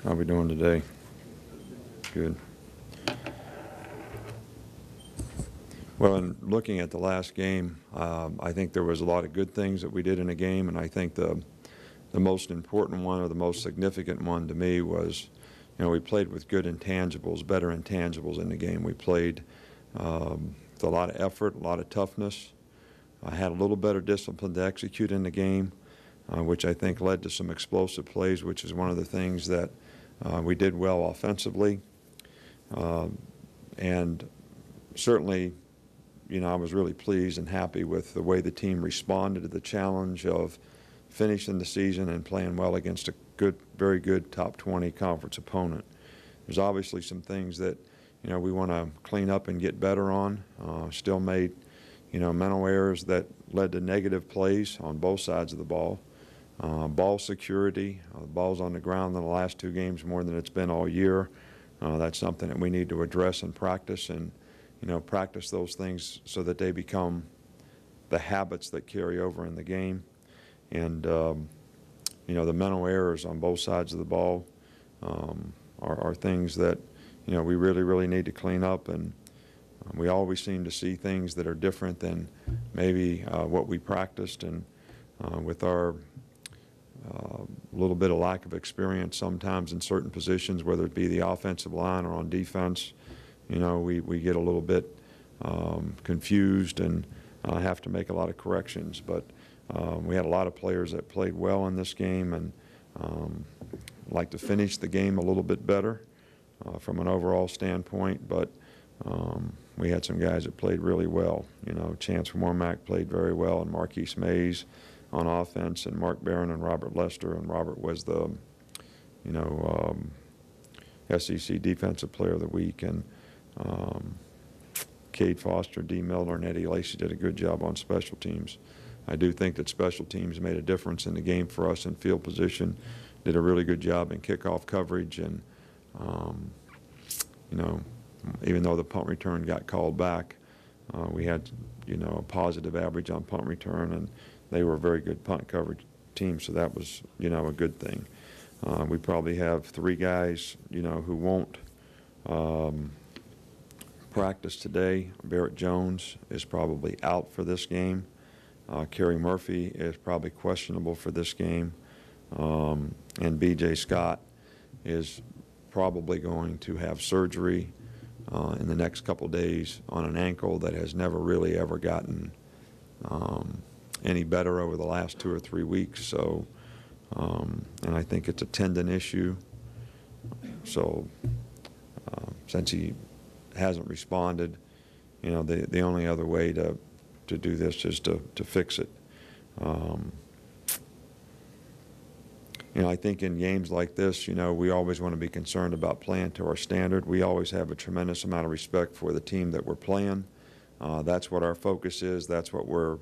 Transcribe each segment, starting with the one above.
How are we doing today? Good. Well, in looking at the last game, I think there was a lot of good things that we did in the game, and I think the most important one or the most significant one to me was, we played with good intangibles, better intangibles in the game. We played with a lot of effort, a lot of toughness. I had a little better discipline to execute in the game, which I think led to some explosive plays, which is one of the things that we did well offensively. And certainly, I was really pleased and happy with the way the team responded to the challenge of finishing the season and playing well against a very good top 20 conference opponent. There's obviously some things that, we want to clean up and get better on. Still made, mental errors that led to negative plays on both sides of the ball. Ball security, the ball's on the ground in the last two games more than it's been all year. That's something that we need to address and practice, and practice those things so that they become the habits that carry over in the game. And the mental errors on both sides of the ball are things that we really need to clean up. And we always seem to see things that are different than maybe what we practiced, and with our little bit of lack of experience sometimes in certain positions, whether it be the offensive line or on defense, we get a little bit confused and have to make a lot of corrections. But we had a lot of players that played well in this game, and like to finish the game a little bit better from an overall standpoint. But we had some guys that played really well. Chance Warmack played very well, and Marquise Mays on offense, and Mark Barron and Robert Lester. And Robert was the, SEC Defensive Player of the Week. And Cade Foster, D. Miller, and Eddie Lacy did a good job on special teams. I do think that special teams made a difference in the game for us in field position, did a really good job in kickoff coverage, and, even though the punt return got called back, we had, a positive average on punt return, and they were a very good punt coverage team, so that was, a good thing. We probably have three guys, who won't practice today. Barrett Jones is probably out for this game. Kerry Murphy is probably questionable for this game. And B.J. Scott is probably going to have surgery in the next couple days on an ankle that has never really ever gotten any better over the last 2 or 3 weeks. So, and I think it's a tendon issue. So, since he hasn't responded, the only other way to do this is to fix it. I think in games like this, we always want to be concerned about playing to our standard. We always have a tremendous amount of respect for the team that we're playing. That's what our focus is. That's what we're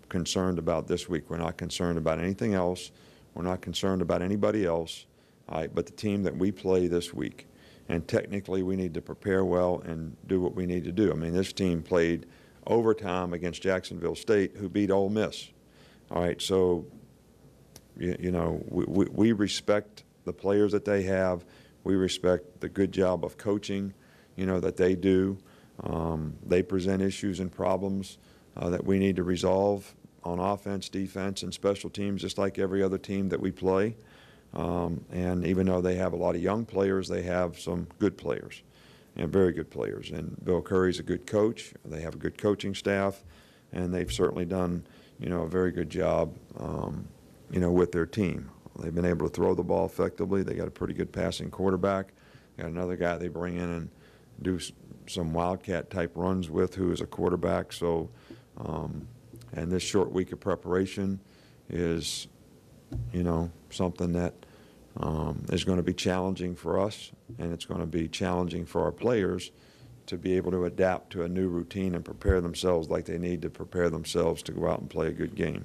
concerned about this week. We're not concerned about anything else. We're not concerned about anybody else, but the team that we play this week. And technically, we need to prepare well and do what we need to do. I mean, this team played overtime against Jacksonville State, who beat Ole Miss. All right, so we respect the players that they have. We respect the good job of coaching, that they do. They present issues and problems that we need to resolve on offense, defense, and special teams, just like every other team that we play. And even though they have a lot of young players, they have some good players, and very good players. And Bill Curry's a good coach. They have a good coaching staff, and they've certainly done, a very good job, with their team. They've been able to throw the ball effectively. They got a pretty good passing quarterback. Got another guy they bring in and do some wildcat-type runs with, who is a quarterback. So, and this short week of preparation is, something that is going to be challenging for us, and it's going to be challenging for our players to be able to adapt to a new routine and prepare themselves like they need to prepare themselves to go out and play a good game.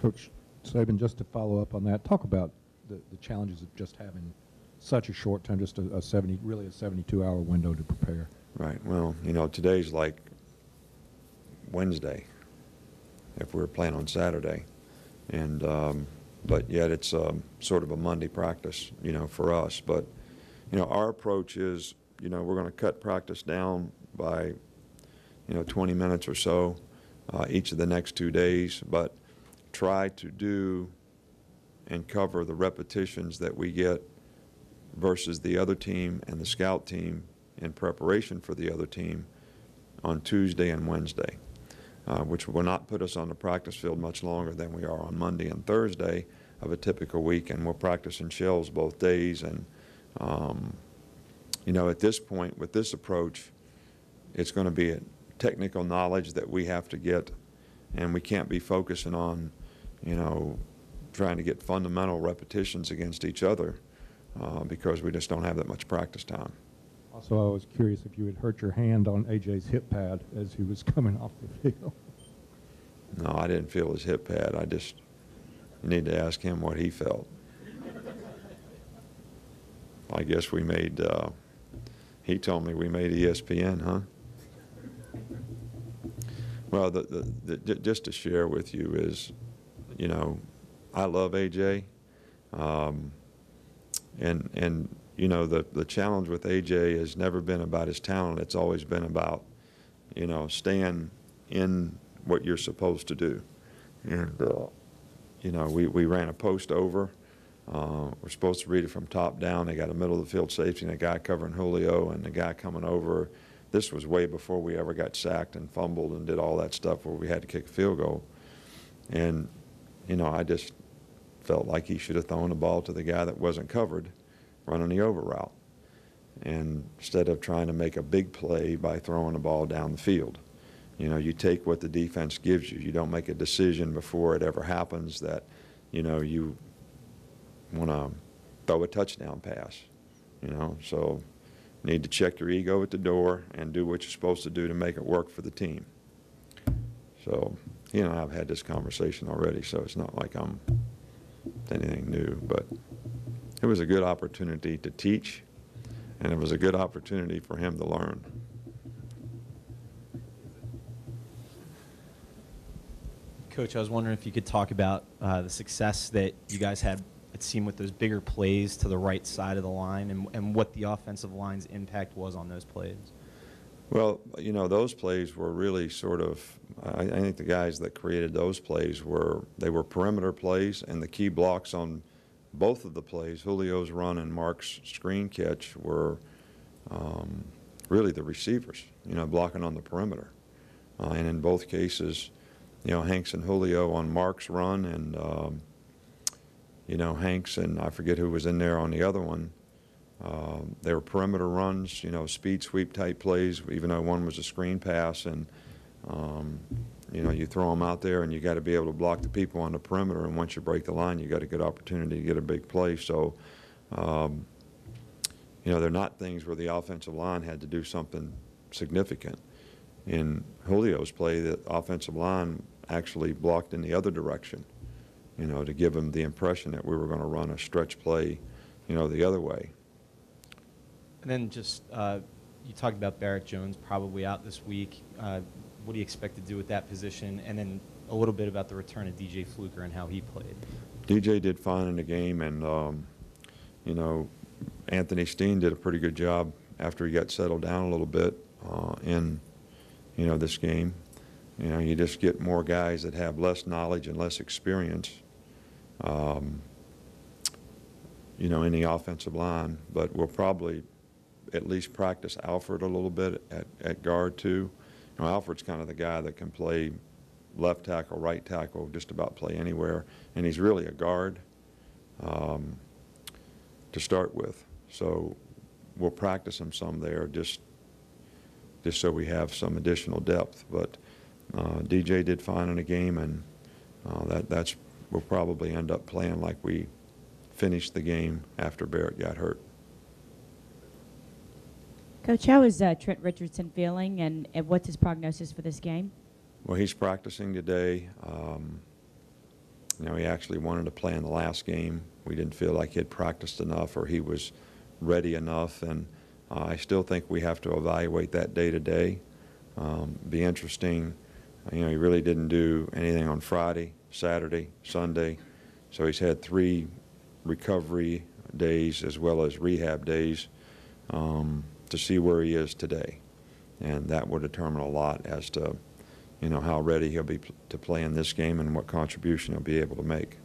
Coach Saban, just to follow up on that, talk about the challenges of just having such a short time, just a 72-hour window to prepare. Right. Well, today's like Wednesday, if we were playing on Saturday. And but yet it's sort of a Monday practice, for us. But our approach is, we're going to cut practice down by 20 minutes or so each of the next 2 days, but try to do and cover the repetitions that we get versus the other team and the scout team in preparation for the other team on Tuesday and Wednesday, which will not put us on the practice field much longer than we are on Monday and Thursday of a typical week, and we'll practice in shells both days. And at this point, with this approach, it's going to be a technical knowledge that we have to get, and we can't be focusing on, trying to get fundamental repetitions against each other because we just don't have that much practice time. Also, I was curious if you had hurt your hand on AJ's hip pad as he was coming off the field. No, I didn't feel his hip pad. You need to ask him what he felt. I guess we made, he told me we made ESPN, huh? Well, just to share with you is, I love AJ, and the challenge with AJ has never been about his talent. It's always been about, staying in what you're supposed to do. And, we ran a post over. We're supposed to read it from top down. They got a middle of the field safety and a guy covering Julio and the guy coming over. This was way before we ever got sacked and fumbled and did all that stuff where we had to kick a field goal. And, I just felt like he should have thrown the ball to the guy that wasn't covered running the over route, and instead of trying to make a big play by throwing the ball down the field. You take what the defense gives you. You don't make a decision before it ever happens that, you want to throw a touchdown pass, So you need to check your ego at the door and do what you're supposed to do to make it work for the team. So, I've had this conversation already, so it's not like I'm anything new, but it was a good opportunity to teach, and it was a good opportunity for him to learn. Coach, I was wondering if you could talk about the success that you guys had, it seemed, with those bigger plays to the right side of the line, and what the offensive line's impact was on those plays. Well, those plays were really sort of, I think the guys that created those plays were perimeter plays, and the key blocks on both of the plays, Julio's run and Mark's screen catch, were really the receivers, blocking on the perimeter. And in both cases, Hanks and Julio on Mark's run, and, Hanks and I forget who was in there on the other one. They were perimeter runs, speed sweep type plays, even though one was a screen pass. And, you throw them out there and you got to be able to block the people on the perimeter. And once you break the line, you got a good opportunity to get a big play. So, they're not things where the offensive line had to do something significant. In Julio's play, the offensive line actually blocked in the other direction, to give him the impression that we were going to run a stretch play, the other way. And then just, you talked about Barrett Jones probably out this week. What do you expect to do with that position? And then a little bit about the return of DJ Fluker and how he played. DJ did fine in the game, and, Anthony Steen did a pretty good job after he got settled down a little bit in, this game. You just get more guys that have less knowledge and less experience, in the offensive line. But we'll probably at least practice Alfred a little bit at guard too. Alfred's kind of the guy that can play left tackle, right tackle, just about play anywhere, and he's really a guard to start with. So we'll practice him some there, just so we have some additional depth. But DJ did fine in the game, and we'll probably end up playing like we finished the game after Barrett got hurt. Coach, how is Trent Richardson feeling, and what's his prognosis for this game? Well, he's practicing today. He actually wanted to play in the last game. We didn't feel like he had practiced enough or he was ready enough, and I still think we have to evaluate that day to day. Be interesting. He really didn't do anything on Friday, Saturday, Sunday. So he's had 3 recovery days as well as rehab days to see where he is today. And that will determine a lot as to, how ready he'll be to play in this game and what contribution he'll be able to make.